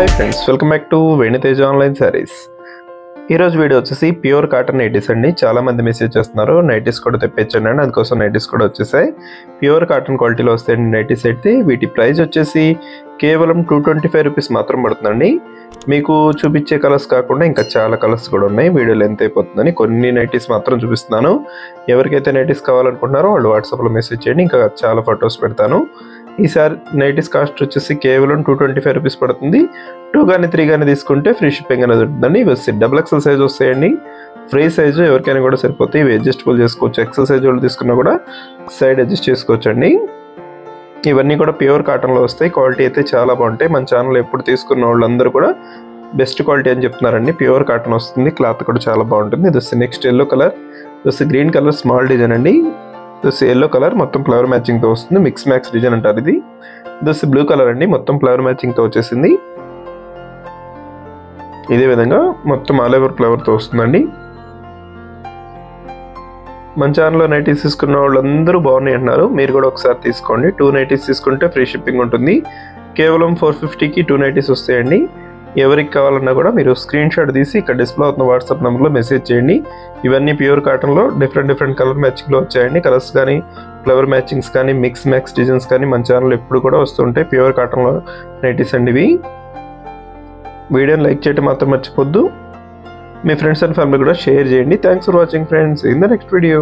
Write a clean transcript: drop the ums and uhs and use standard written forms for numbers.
Hi friends, welcome back to Venu Teja online sarees. ఈ రోజు video వచ్చేసి pure cotton nighties అండి. చాలా మంది మెసేజ్ చేస్తున్నారు నైటీస్ కూడా తెప్పించండి అని, అందుకోసం నైటీస్ కూడా వచ్చేసాయి. ప్యూర్ కాటన్ క్వాలిటీలో వస్తాయండి నైటీస్ అయితే. వీటి ప్రైస్ వచ్చేసి కేవలం 225 రూపీస్ మాత్రం పడుతుందండి. మీకు చూపించే కలర్స్ కాకుండా ఇంకా చాలా కలర్స్ కూడా ఉన్నాయి. వీడియో లెంత్ అయిపోతుందని కొన్ని నైటీస్ మాత్రం చూపిస్తున్నాను. ఎవరికైతే నైటీస్ కావాలనుకుంటున్నారో వాళ్ళు వాట్సాప్లో మెసేజ్ చేయండి, ఇంకా చాలా ఫొటోస్ పెడతాను. ఈసారి నైటీస్ కాస్ట్ వచ్చేసి కేవలం 225 రూపీస్ పడుతుంది. 2 కానీ 3 కానీ తీసుకుంటే ఫ్రీ షిప్పింగ్ అనేది ఉంటుందండి. ఇవి XXL సైజ్ వస్తాయండి. ఫ్రీ సైజు ఎవరికైనా కూడా సరిపోతాయి. ఇవి అడ్జస్టబుల్ చేసుకోవచ్చు. ఎక్సెల్ సైజ్ వాళ్ళు తీసుకున్నా కూడా సైడ్ అడ్జస్ట్ చేసుకోవచ్చు అండి. ఇవన్నీ కూడా ప్యూర్ కాటన్లో వస్తాయి. క్వాలిటీ అయితే చాలా బాగుంటాయి. మన ఛానల్ ఎప్పుడు తీసుకున్న వాళ్ళందరూ కూడా బెస్ట్ క్వాలిటీ అని చెప్తున్నారండి. ప్యూర్ కాటన్ వస్తుంది. క్లాత్ కూడా చాలా బాగుంటుంది. ఇది నెక్స్ట్ ఎల్లో కలర్, ఇది గ్రీన్ కలర్ స్మాల్ డిజైన్ అండి. ఇది ఎల్లో కలర్ మొత్తం ఫ్లవర్ మ్యాచింగ్తో వస్తుంది. మిక్స్ మ్యాక్స్ డిజైన్ అంటారు ఇది. ఇది బ్లూ కలర్ అండి, మొత్తం ఫ్లవర్ మ్యాచింగ్తో వచ్చేసింది. ఇదే విధంగా మొత్తం ఆల్ ఓవర్ ఫ్లవర్తో వస్తుందండి. మన ఛానల్లో నైటీస్ తీసుకున్న వాళ్ళందరూ బాగున్నాయి అంటున్నారు. మీరు కూడా ఒకసారి తీసుకోండి. 2 నైటీస్ తీసుకుంటే ఫ్రీ షిప్పింగ్ ఉంటుంది. కేవలం 450కి 2 నైటీస్ వస్తాయండి. ఎవరికి కావాలన్నా కూడా మీరు స్క్రీన్ షాట్ తీసి ఇక్కడ డిస్ప్లే అవుతున్న వాట్సాప్ నెంబర్లో మెసేజ్ చేయండి. ఇవన్నీ ప్యూర్ కాటన్లో డిఫరెంట్ కలర్ మ్యాచింగ్లో వచ్చాయండి. కలర్స్ కానీ ఫ్లవర్ మ్యాచింగ్స్ కానీ మిక్స్ మ్యాక్స్ డిజైన్స్ కానీ మన ఛానల్ ఎప్పుడు కూడా వస్తుంటాయి. ప్యూర్ కాటన్లో నైటీస్ అండి ఇవి. వీడియోని లైక్ చేయడం మాత్రం మర్చిపోద్దు. మీ ఫ్రెండ్స్ అండ్ ఫ్యామిలీ కూడా షేర్ చేయండి. Thanks for watching friends. In the next video.